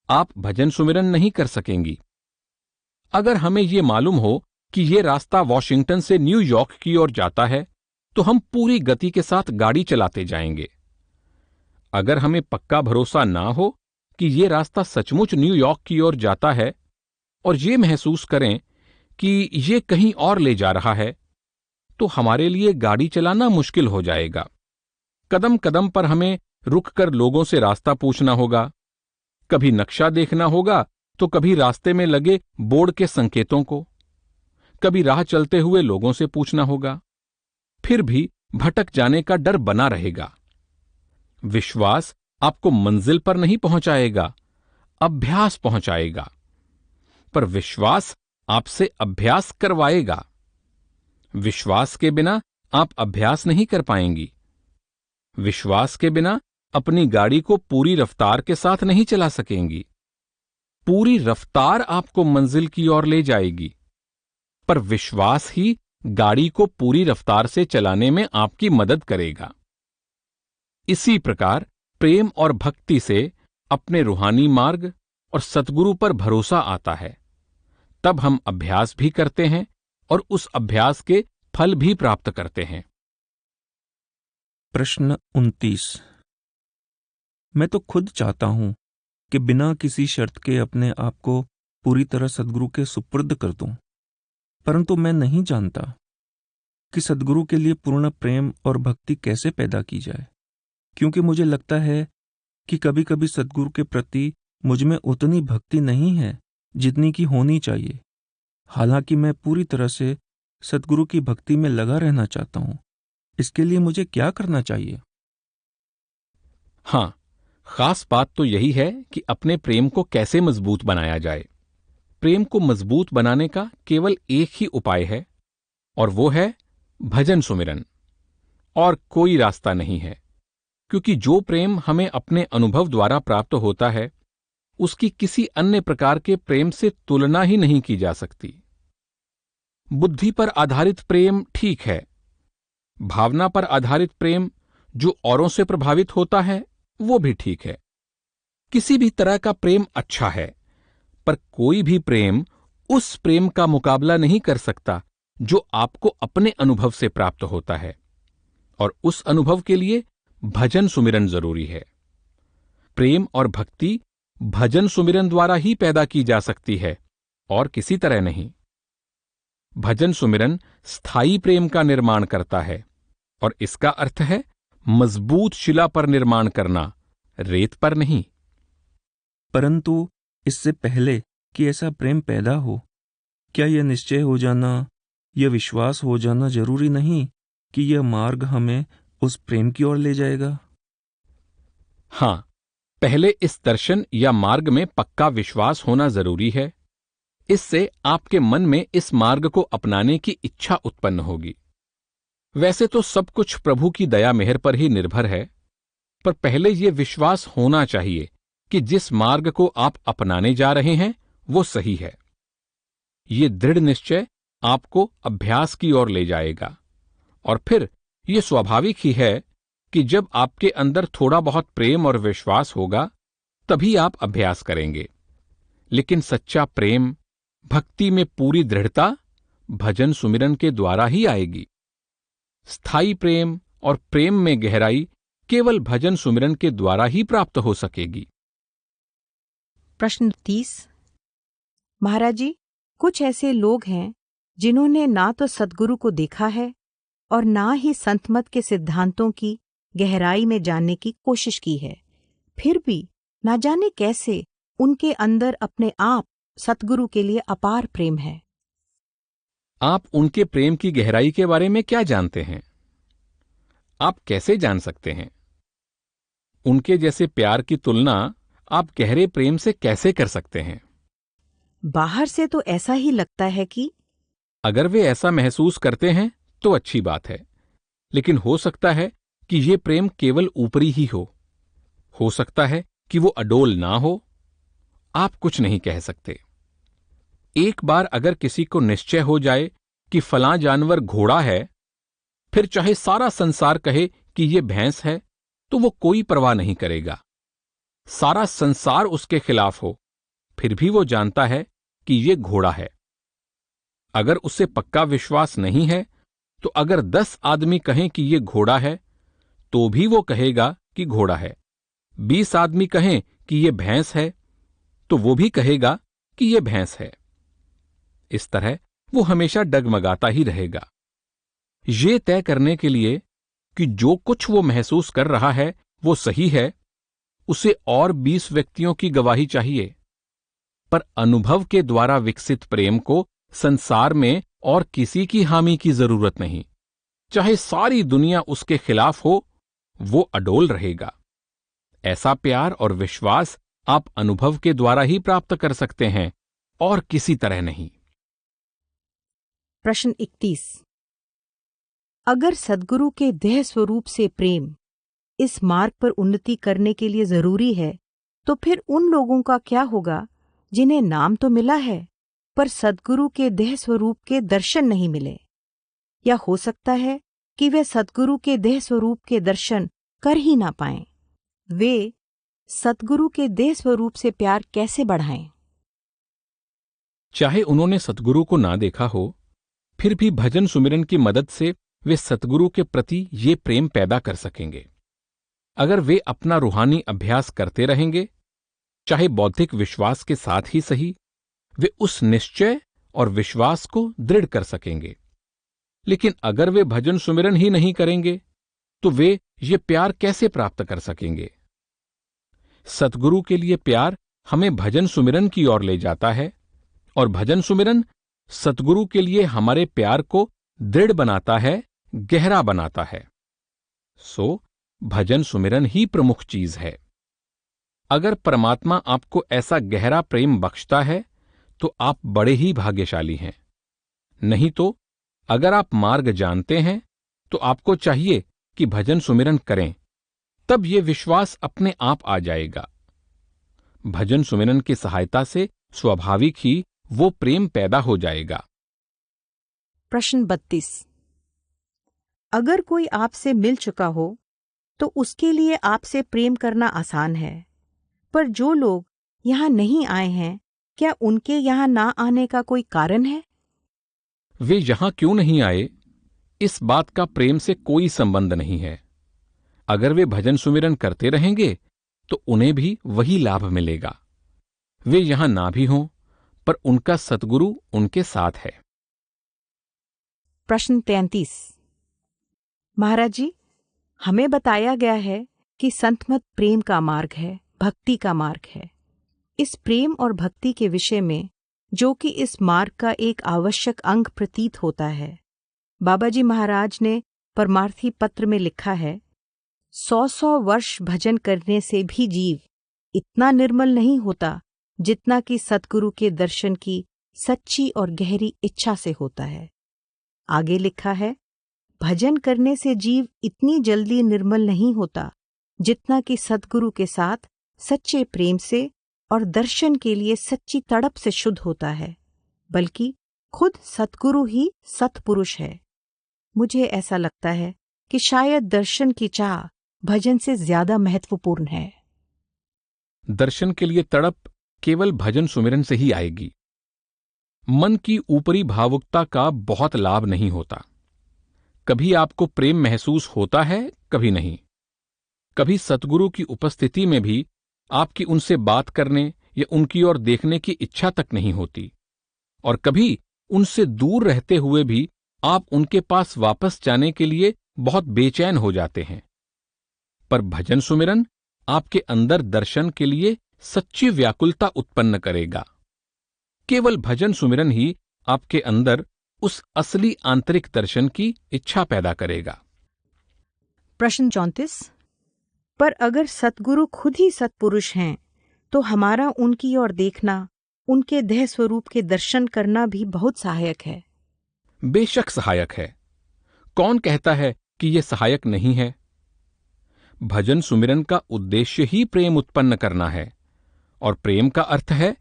आप भजन सुमिरन नहीं कर सकेंगी। अगर हमें ये मालूम हो कि ये रास्ता वॉशिंगटन से न्यूयॉर्क की ओर जाता है, तो हम पूरी गति के साथ गाड़ी चलाते जाएंगे। अगर हमें पक्का भरोसा ना हो कि ये रास्ता सचमुच न्यूयॉर्क की ओर जाता है और ये महसूस करें कि ये कहीं और ले जा रहा है, तो हमारे लिए गाड़ी चलाना मुश्किल हो जाएगा। कदम कदम पर हमें रुककर लोगों से रास्ता पूछना होगा। कभी नक्शा देखना होगा तो कभी रास्ते में लगे बोर्ड के संकेतों को, कभी राह चलते हुए लोगों से पूछना होगा। फिर भी भटक जाने का डर बना रहेगा। विश्वास आपको मंजिल पर नहीं पहुंचाएगा, अभ्यास पहुंचाएगा। पर विश्वास आपसे अभ्यास करवाएगा। विश्वास के बिना आप अभ्यास नहीं कर पाएंगी। विश्वास के बिना अपनी गाड़ी को पूरी रफ्तार के साथ नहीं चला सकेंगी। पूरी रफ्तार आपको मंजिल की ओर ले जाएगी। पर विश्वास ही गाड़ी को पूरी रफ्तार से चलाने में आपकी मदद करेगा। इसी प्रकार प्रेम और भक्ति से अपने रूहानी मार्ग और सद्गुरु पर भरोसा आता है। तब हम अभ्यास भी करते हैं और उस अभ्यास के फल भी प्राप्त करते हैं। प्रश्न 29। मैं तो खुद चाहता हूं कि बिना किसी शर्त के अपने आप को पूरी तरह सद्गुरु के सुपुर्द कर दूं, परंतु मैं नहीं जानता कि सद्गुरु के लिए पूर्ण प्रेम और भक्ति कैसे पैदा की जाए, क्योंकि मुझे लगता है कि कभी कभी सद्गुरु के प्रति मुझ में उतनी भक्ति नहीं है जितनी की होनी चाहिए। हालांकि मैं पूरी तरह से सद्गुरु की भक्ति में लगा रहना चाहता हूं। इसके लिए मुझे क्या करना चाहिए? हाँ, खास बात तो यही है कि अपने प्रेम को कैसे मजबूत बनाया जाए। प्रेम को मजबूत बनाने का केवल एक ही उपाय है, और वो है भजन सुमिरन। और कोई रास्ता नहीं है, क्योंकि जो प्रेम हमें अपने अनुभव द्वारा प्राप्त होता है उसकी किसी अन्य प्रकार के प्रेम से तुलना ही नहीं की जा सकती। बुद्धि पर आधारित प्रेम ठीक है, भावना पर आधारित प्रेम जो औरों से प्रभावित होता है वो भी ठीक है। किसी भी तरह का प्रेम अच्छा है, पर कोई भी प्रेम उस प्रेम का मुकाबला नहीं कर सकता जो आपको अपने अनुभव से प्राप्त होता है, और उस अनुभव के लिए भजन सुमिरन जरूरी है। प्रेम और भक्ति भजन सुमिरन द्वारा ही पैदा की जा सकती है और किसी तरह नहीं। भजन सुमिरन स्थायी प्रेम का निर्माण करता है, और इसका अर्थ है मजबूत शिला पर निर्माण करना, रेत पर नहीं। परंतु इससे पहले कि ऐसा प्रेम पैदा हो, क्या यह निश्चय हो जाना, यह विश्वास हो जाना जरूरी नहीं कि यह मार्ग हमें उस प्रेम की ओर ले जाएगा? हां, पहले इस दर्शन या मार्ग में पक्का विश्वास होना जरूरी है। इससे आपके मन में इस मार्ग को अपनाने की इच्छा उत्पन्न होगी। वैसे तो सब कुछ प्रभु की दया मेहर पर ही निर्भर है, पर पहले यह विश्वास होना चाहिए कि जिस मार्ग को आप अपनाने जा रहे हैं वो सही है। ये दृढ़ निश्चय आपको अभ्यास की ओर ले जाएगा, और फिर यह स्वाभाविक ही है कि जब आपके अंदर थोड़ा बहुत प्रेम और विश्वास होगा तभी आप अभ्यास करेंगे। लेकिन सच्चा प्रेम, भक्ति में पूरी दृढ़ता भजन सुमिरन के द्वारा ही आएगी। स्थायी प्रेम और प्रेम में गहराई केवल भजन सुमिरन के द्वारा ही प्राप्त हो सकेगी। प्रश्न 30। महाराज जी, कुछ ऐसे लोग हैं जिन्होंने ना तो सद्गुरु को देखा है और ना ही संत मत के सिद्धांतों की गहराई में जानने की कोशिश की है, फिर भी ना जाने कैसे उनके अंदर अपने आप सद्गुरु के लिए अपार प्रेम है। आप उनके प्रेम की गहराई के बारे में क्या जानते हैं? आप कैसे जान सकते हैं? उनके जैसे प्यार की तुलना आप गहरे प्रेम से कैसे कर सकते हैं? बाहर से तो ऐसा ही लगता है कि अगर वे ऐसा महसूस करते हैं तो अच्छी बात है, लेकिन हो सकता है कि ये प्रेम केवल ऊपरी ही हो सकता है कि वो अडोल ना हो। आप कुछ नहीं कह सकते। एक बार अगर किसी को निश्चय हो जाए कि फलां जानवर घोड़ा है, फिर चाहे सारा संसार कहे कि ये भैंस है, तो वो कोई परवाह नहीं करेगा। सारा संसार उसके खिलाफ हो, फिर भी वो जानता है कि ये घोड़ा है। अगर उसे पक्का विश्वास नहीं है, तो अगर 10 आदमी कहें कि ये घोड़ा है, तो भी वो कहेगा कि घोड़ा है। 20 आदमी कहें कि ये भैंस है, तो वो भी कहेगा कि ये भैंस है। इस तरह वो हमेशा डगमगाता ही रहेगा। ये तय करने के लिए कि जो कुछ वो महसूस कर रहा है वो सही है, उसे और 20 व्यक्तियों की गवाही चाहिए। पर अनुभव के द्वारा विकसित प्रेम को संसार में और किसी की हामी की जरूरत नहीं। चाहे सारी दुनिया उसके खिलाफ हो, वो अडोल रहेगा। ऐसा प्यार और विश्वास आप अनुभव के द्वारा ही प्राप्त कर सकते हैं और किसी तरह नहीं। प्रश्न 31। अगर सद्गुरु के देह स्वरूप से प्रेम इस मार्ग पर उन्नति करने के लिए जरूरी है, तो फिर उन लोगों का क्या होगा जिन्हें नाम तो मिला है पर सद्गुरु के देह स्वरूप के दर्शन नहीं मिले, या हो सकता है कि वे सद्गुरु के देह स्वरूप के दर्शन कर ही ना पाएं। वे सद्गुरु के देह स्वरूप से प्यार कैसे बढ़ाएं? चाहे उन्होंने सतगुरु को ना देखा हो, फिर भी भजन सुमिरन की मदद से वे सतगुरु के प्रति ये प्रेम पैदा कर सकेंगे। अगर वे अपना रूहानी अभ्यास करते रहेंगे, चाहे बौद्धिक विश्वास के साथ ही सही, वे उस निश्चय और विश्वास को दृढ़ कर सकेंगे। लेकिन अगर वे भजन सुमिरन ही नहीं करेंगे, तो वे ये प्यार कैसे प्राप्त कर सकेंगे? सतगुरु के लिए प्यार हमें भजन सुमिरन की ओर ले जाता है, और भजन सुमिरन सतगुरु के लिए हमारे प्यार को दृढ़ बनाता है, गहरा बनाता है। सो भजन सुमिरन ही प्रमुख चीज है। अगर परमात्मा आपको ऐसा गहरा प्रेम बख्शता है, तो आप बड़े ही भाग्यशाली हैं। नहीं तो अगर आप मार्ग जानते हैं, तो आपको चाहिए कि भजन सुमिरन करें, तब ये विश्वास अपने आप आ जाएगा। भजन सुमिरन की सहायता से स्वाभाविक ही वो प्रेम पैदा हो जाएगा। प्रश्न 32। अगर कोई आपसे मिल चुका हो तो उसके लिए आपसे प्रेम करना आसान है, पर जो लोग यहां नहीं आए हैं, क्या उनके यहां ना आने का कोई कारण है? वे यहां क्यों नहीं आए, इस बात का प्रेम से कोई संबंध नहीं है। अगर वे भजन सुमिरन करते रहेंगे, तो उन्हें भी वही लाभ मिलेगा। वे यहां ना भी हों, पर उनका सतगुरु उनके साथ है। प्रश्न 33। महाराज जी, हमें बताया गया है कि संतमत प्रेम का मार्ग है, भक्ति का मार्ग है। इस प्रेम और भक्ति के विषय में, जो कि इस मार्ग का एक आवश्यक अंग प्रतीत होता है, बाबा जी महाराज ने परमार्थी पत्र में लिखा है, 100 वर्ष भजन करने से भी जीव इतना निर्मल नहीं होता जितना कि सतगुरु के दर्शन की सच्ची और गहरी इच्छा से होता है। आगे लिखा है, भजन करने से जीव इतनी जल्दी निर्मल नहीं होता जितना कि सतगुरु के साथ सच्चे प्रेम से और दर्शन के लिए सच्ची तड़प से शुद्ध होता है, बल्कि खुद सतगुरु ही सतपुरुष है। मुझे ऐसा लगता है कि शायद दर्शन की चाह भजन से ज्यादा महत्वपूर्ण है। दर्शन के लिए तड़प केवल भजन सुमिरन से ही आएगी। मन की ऊपरी भावुकता का बहुत लाभ नहीं होता। कभी आपको प्रेम महसूस होता है, कभी नहीं। कभी सतगुरु की उपस्थिति में भी आपकी उनसे बात करने या उनकी ओर देखने की इच्छा तक नहीं होती, और कभी उनसे दूर रहते हुए भी आप उनके पास वापस जाने के लिए बहुत बेचैन हो जाते हैं। पर भजन सुमिरन आपके अंदर दर्शन के लिए सच्ची व्याकुलता उत्पन्न करेगा। केवल भजन सुमिरन ही आपके अंदर उस असली आंतरिक दर्शन की इच्छा पैदा करेगा। प्रश्न 34। पर अगर सतगुरु खुद ही सतपुरुष हैं, तो हमारा उनकी ओर देखना, उनके देह स्वरूप के दर्शन करना भी बहुत सहायक है। बेशक सहायक है। कौन कहता है कि यह सहायक नहीं है? भजन सुमिरन का उद्देश्य ही प्रेम उत्पन्न करना है, और प्रेम का अर्थ है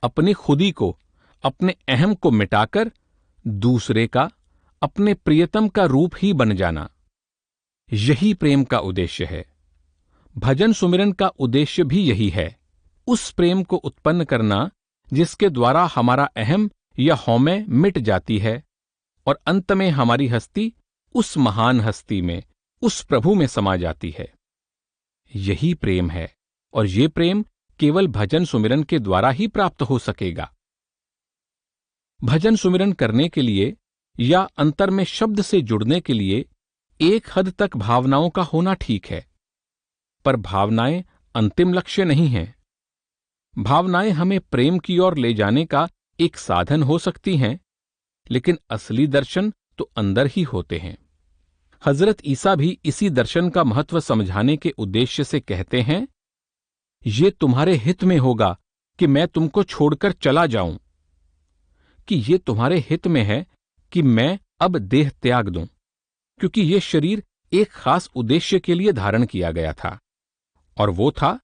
अपनी खुदी को, अपने अहम को मिटाकर दूसरे का, अपने प्रियतम का रूप ही बन जाना। यही प्रेम का उद्देश्य है। भजन सुमिरन का उद्देश्य भी यही है, उस प्रेम को उत्पन्न करना जिसके द्वारा हमारा अहम या हौमे मिट जाती है, और अंत में हमारी हस्ती उस महान हस्ती में, उस प्रभु में समा जाती है। यही प्रेम है, और ये प्रेम केवल भजन सुमिरन के द्वारा ही प्राप्त हो सकेगा। भजन सुमिरन करने के लिए या अंतर में शब्द से जुड़ने के लिए एक हद तक भावनाओं का होना ठीक है, पर भावनाएं अंतिम लक्ष्य नहीं हैं। भावनाएं हमें प्रेम की ओर ले जाने का एक साधन हो सकती हैं, लेकिन असली दर्शन तो अंदर ही होते हैं। हजरत ईसा भी इसी दर्शन का महत्व समझाने के उद्देश्य से कहते हैं, ये तुम्हारे हित में होगा कि मैं तुमको छोड़कर चला जाऊं, कि ये तुम्हारे हित में है कि मैं अब देह त्याग दूं, क्योंकि ये शरीर एक खास उद्देश्य के लिए धारण किया गया था, और वो था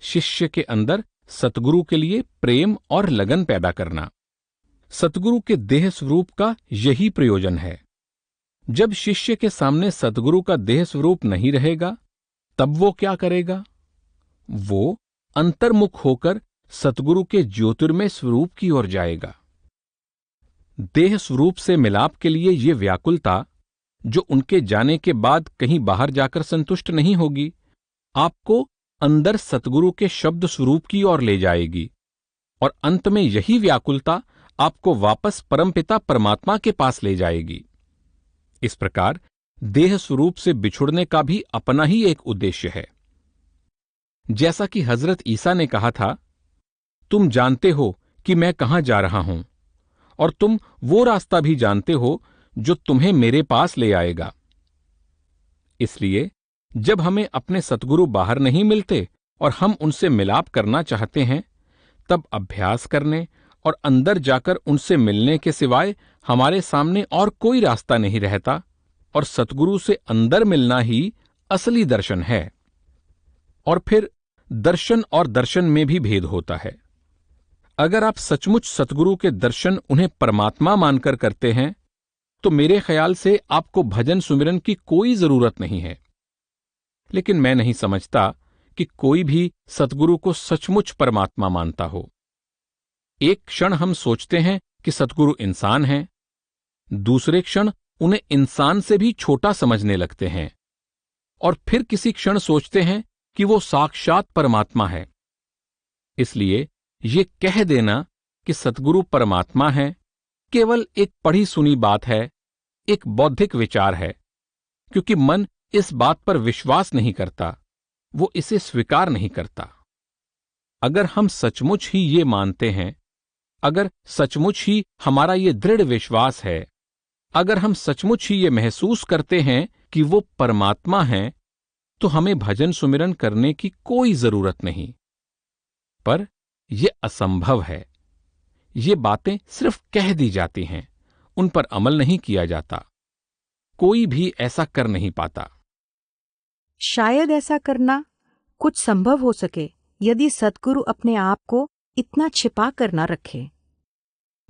शिष्य के अंदर सतगुरु के लिए प्रेम और लगन पैदा करना। सतगुरु के देह स्वरूप का यही प्रयोजन है। जब शिष्य के सामने सतगुरु का देह स्वरूप नहीं रहेगा, तब वो क्या करेगा? वो अंतर्मुख होकर सतगुरु के ज्योतिर्मय स्वरूप की ओर जाएगा। देह स्वरूप से मिलाप के लिए ये व्याकुलता, जो उनके जाने के बाद कहीं बाहर जाकर संतुष्ट नहीं होगी, आपको अंदर सतगुरु के शब्द स्वरूप की ओर ले जाएगी, और अंत में यही व्याकुलता आपको वापस परमपिता परमात्मा के पास ले जाएगी। इस प्रकार देह स्वरूप से बिछुड़ने का भी अपना ही एक उद्देश्य है। जैसा कि हजरत ईसा ने कहा था, तुम जानते हो कि मैं कहां जा रहा हूं, और तुम वो रास्ता भी जानते हो जो तुम्हें मेरे पास ले आएगा। इसलिए जब हमें अपने सतगुरु बाहर नहीं मिलते और हम उनसे मिलाप करना चाहते हैं, तब अभ्यास करने और अंदर जाकर उनसे मिलने के सिवाय हमारे सामने और कोई रास्ता नहीं रहता, और सतगुरु से अंदर मिलना ही असली दर्शन है। और फिर दर्शन और दर्शन में भी भेद होता है। अगर आप सचमुच सतगुरु के दर्शन उन्हें परमात्मा मानकर करते हैं, तो मेरे ख्याल से आपको भजन सुमिरन की कोई जरूरत नहीं है। लेकिन मैं नहीं समझता कि कोई भी सतगुरु को सचमुच परमात्मा मानता हो। एक क्षण हम सोचते हैं कि सतगुरु इंसान हैं, दूसरे क्षण उन्हें इंसान से भी छोटा समझने लगते हैं, और फिर किसी क्षण सोचते हैं कि वो साक्षात परमात्मा है। इसलिए ये कह देना कि सतगुरु परमात्मा है केवल एक पढ़ी सुनी बात है, एक बौद्धिक विचार है, क्योंकि मन इस बात पर विश्वास नहीं करता, वो इसे स्वीकार नहीं करता। अगर हम सचमुच ही ये मानते हैं, अगर सचमुच ही हमारा ये दृढ़ विश्वास है, अगर हम सचमुच ही ये महसूस करते हैं कि वो परमात्मा हैं, तो हमें भजन सुमिरन करने की कोई जरूरत नहीं। पर यह असंभव है। ये बातें सिर्फ कह दी जाती हैं, उन पर अमल नहीं किया जाता। कोई भी ऐसा कर नहीं पाता। शायद ऐसा करना कुछ संभव हो सके यदि सद्गुरु अपने आप को इतना छिपा कर न रखे।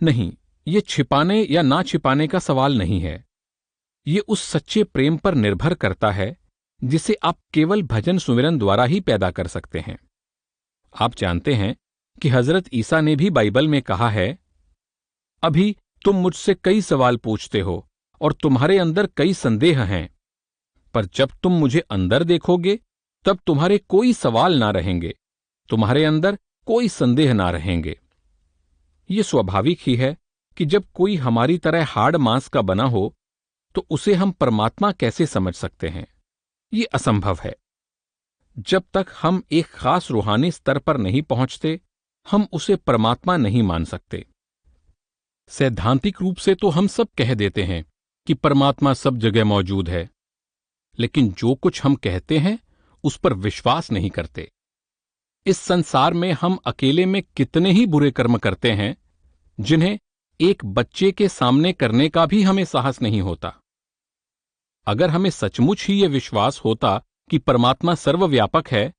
नहीं, ये छिपाने या ना छिपाने का सवाल नहीं है। ये उस सच्चे प्रेम पर निर्भर करता है जिसे आप केवल भजन सुमिरन द्वारा ही पैदा कर सकते हैं। आप जानते हैं कि हजरत ईसा ने भी बाइबल में कहा है, अभी तुम मुझसे कई सवाल पूछते हो और तुम्हारे अंदर कई संदेह हैं, पर जब तुम मुझे अंदर देखोगे तब तुम्हारे कोई सवाल ना रहेंगे, तुम्हारे अंदर कोई संदेह ना रहेंगे। ये स्वाभाविक ही है कि जब कोई हमारी तरह हाड़ मांस का बना हो तो उसे हम परमात्मा कैसे समझ सकते हैं? ये असंभव है। जब तक हम एक खास रूहानी स्तर पर नहीं पहुंचते, हम उसे परमात्मा नहीं मान सकते। सैद्धांतिक रूप से तो हम सब कह देते हैं कि परमात्मा सब जगह मौजूद है, लेकिन जो कुछ हम कहते हैं उस पर विश्वास नहीं करते। इस संसार में हम अकेले में कितने ही बुरे कर्म करते हैं जिन्हें एक बच्चे के सामने करने का भी हमें साहस नहीं होता। अगर हमें सचमुच ही ये विश्वास होता कि परमात्मा सर्वव्यापक है,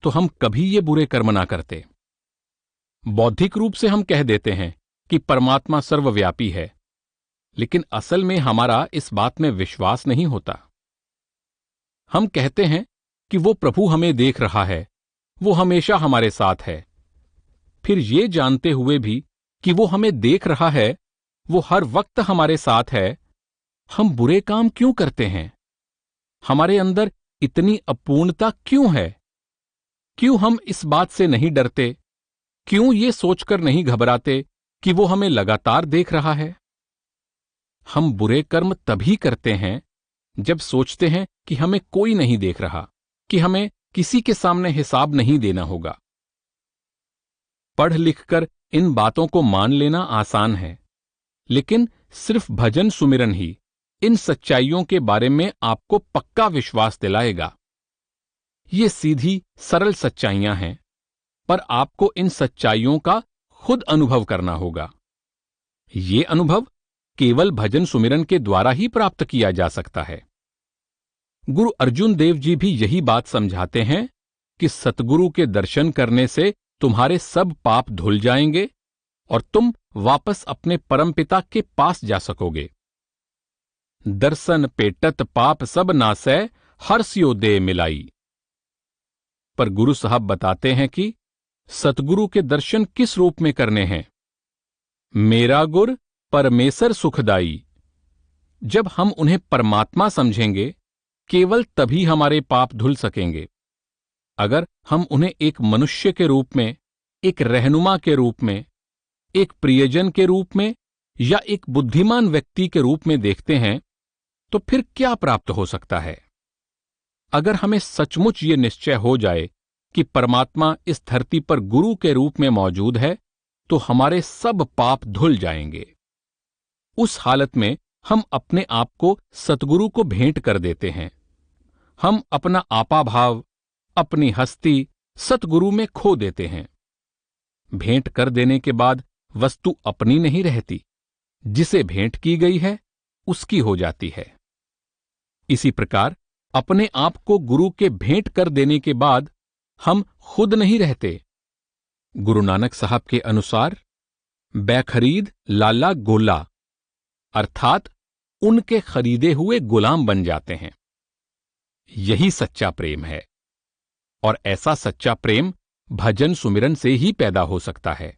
तो हम कभी ये बुरे कर्म ना करते। बौद्धिक रूप से हम कह देते हैं कि परमात्मा सर्वव्यापी है, लेकिन असल में हमारा इस बात में विश्वास नहीं होता। हम कहते हैं कि वो प्रभु हमें देख रहा है, वो हमेशा हमारे साथ है। फिर ये जानते हुए भी कि वो हमें देख रहा है, वो हर वक्त हमारे साथ है, हम बुरे काम क्यों करते हैं? हमारे अंदर इतनी अपूर्णता क्यों है? क्यों हम इस बात से नहीं डरते? क्यों ये सोचकर नहीं घबराते कि वो हमें लगातार देख रहा है? हम बुरे कर्म तभी करते हैं जब सोचते हैं कि हमें कोई नहीं देख रहा, कि हमें किसी के सामने हिसाब नहीं देना होगा। पढ़ लिखकर इन बातों को मान लेना आसान है, लेकिन सिर्फ भजन सुमिरन ही इन सच्चाइयों के बारे में आपको पक्का विश्वास दिलाएगा। ये सीधी सरल सच्चाइयां हैं, पर आपको इन सच्चाइयों का खुद अनुभव करना होगा। ये अनुभव केवल भजन सुमिरन के द्वारा ही प्राप्त किया जा सकता है। गुरु अर्जुन देव जी भी यही बात समझाते हैं कि सतगुरु के दर्शन करने से तुम्हारे सब पाप धुल जाएंगे और तुम वापस अपने परमपिता के पास जा सकोगे। दर्शन पेटत पाप सब नासै, हर्षयो दे मिलाई। पर गुरु साहब बताते हैं कि सतगुरु के दर्शन किस रूप में करने हैं। मेरा गुर परमेसर सुखदाई। जब हम उन्हें परमात्मा समझेंगे, केवल तभी हमारे पाप धुल सकेंगे। अगर हम उन्हें एक मनुष्य के रूप में, एक रहनुमा के रूप में, एक प्रियजन के रूप में या एक बुद्धिमान व्यक्ति के रूप में देखते हैं, तो फिर क्या प्राप्त हो सकता है? अगर हमें सचमुच ये निश्चय हो जाए कि परमात्मा इस धरती पर गुरु के रूप में मौजूद है, तो हमारे सब पाप धुल जाएंगे। उस हालत में हम अपने आप को सतगुरु को भेंट कर देते हैं। हम अपना आपा भाव, अपनी हस्ती सतगुरु में खो देते हैं। भेंट कर देने के बाद वस्तु अपनी नहीं रहती, जिसे भेंट की गई है उसकी हो जाती है। इसी प्रकार अपने आप को गुरु के भेंट कर देने के बाद हम खुद नहीं रहते। गुरु नानक साहब के अनुसार बैखरीद लाला गोला, अर्थात उनके खरीदे हुए गुलाम बन जाते हैं। यही सच्चा प्रेम है, और ऐसा सच्चा प्रेम भजन सुमिरन से ही पैदा हो सकता है।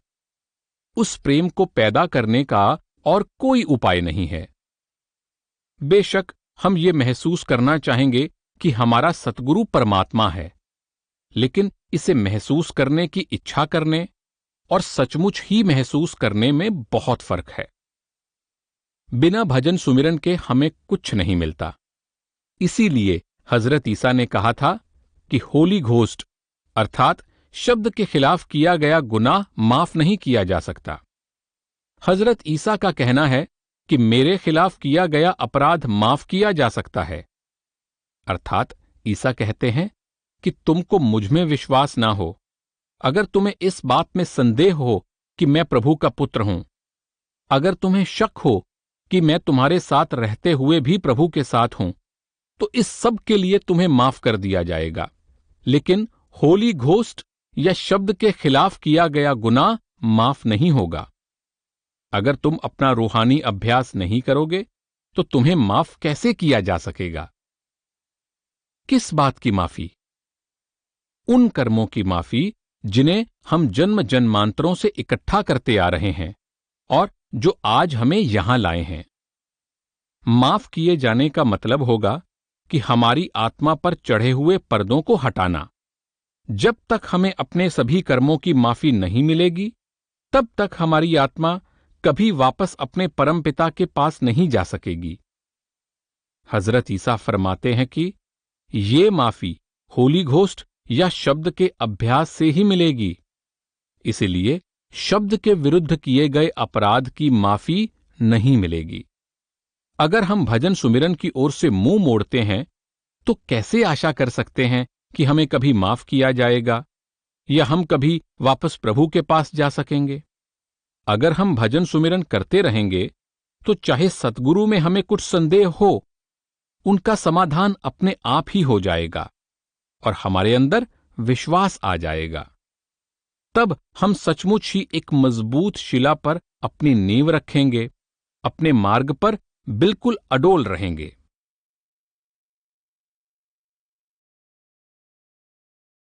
उस प्रेम को पैदा करने का और कोई उपाय नहीं है। बेशक हम ये महसूस करना चाहेंगे कि हमारा सतगुरु परमात्मा है, लेकिन इसे महसूस करने की इच्छा करने और सचमुच ही महसूस करने में बहुत फर्क है। बिना भजन सुमिरन के हमें कुछ नहीं मिलता। इसीलिए हजरत ईसा ने कहा था कि होली घोस्ट अर्थात शब्द के खिलाफ किया गया गुनाह माफ नहीं किया जा सकता। हजरत ईसा का कहना है कि मेरे खिलाफ किया गया अपराध माफ किया जा सकता है। अर्थात ईसा कहते हैं कि तुमको मुझ में विश्वास ना हो, अगर तुम्हें इस बात में संदेह हो कि मैं प्रभु का पुत्र हूं, अगर तुम्हें शक हो कि मैं तुम्हारे साथ रहते हुए भी प्रभु के साथ हूं, तो इस सब के लिए तुम्हें माफ कर दिया जाएगा। लेकिन होली घोस्ट या शब्द के खिलाफ किया गया गुनाह माफ नहीं होगा। अगर तुम अपना रूहानी अभ्यास नहीं करोगे तो तुम्हें माफ कैसे किया जा सकेगा? किस बात की माफी? उन कर्मों की माफी जिन्हें हम जन्म जन्मांतरों से इकट्ठा करते आ रहे हैं और जो आज हमें यहां लाए हैं। माफ किए जाने का मतलब होगा कि हमारी आत्मा पर चढ़े हुए पर्दों को हटाना। जब तक हमें अपने सभी कर्मों की माफी नहीं मिलेगी, तब तक हमारी आत्मा कभी वापस अपने परमपिता के पास नहीं जा सकेगी। हजरत ईसा फरमाते हैं कि ये माफी होली घोस्ट या शब्द के अभ्यास से ही मिलेगी। इसलिए शब्द के विरुद्ध किए गए अपराध की माफी नहीं मिलेगी। अगर हम भजन सुमिरन की ओर से मुंह मोड़ते हैं, तो कैसे आशा कर सकते हैं कि हमें कभी माफ किया जाएगा या हम कभी वापस प्रभु के पास जा सकेंगे? अगर हम भजन सुमिरन करते रहेंगे, तो चाहे सतगुरु में हमें कुछ संदेह हो, उनका समाधान अपने आप ही हो जाएगा और हमारे अंदर विश्वास आ जाएगा। तब हम सचमुच ही एक मजबूत शिला पर अपनी नींव रखेंगे, अपने मार्ग पर बिल्कुल अडोल रहेंगे।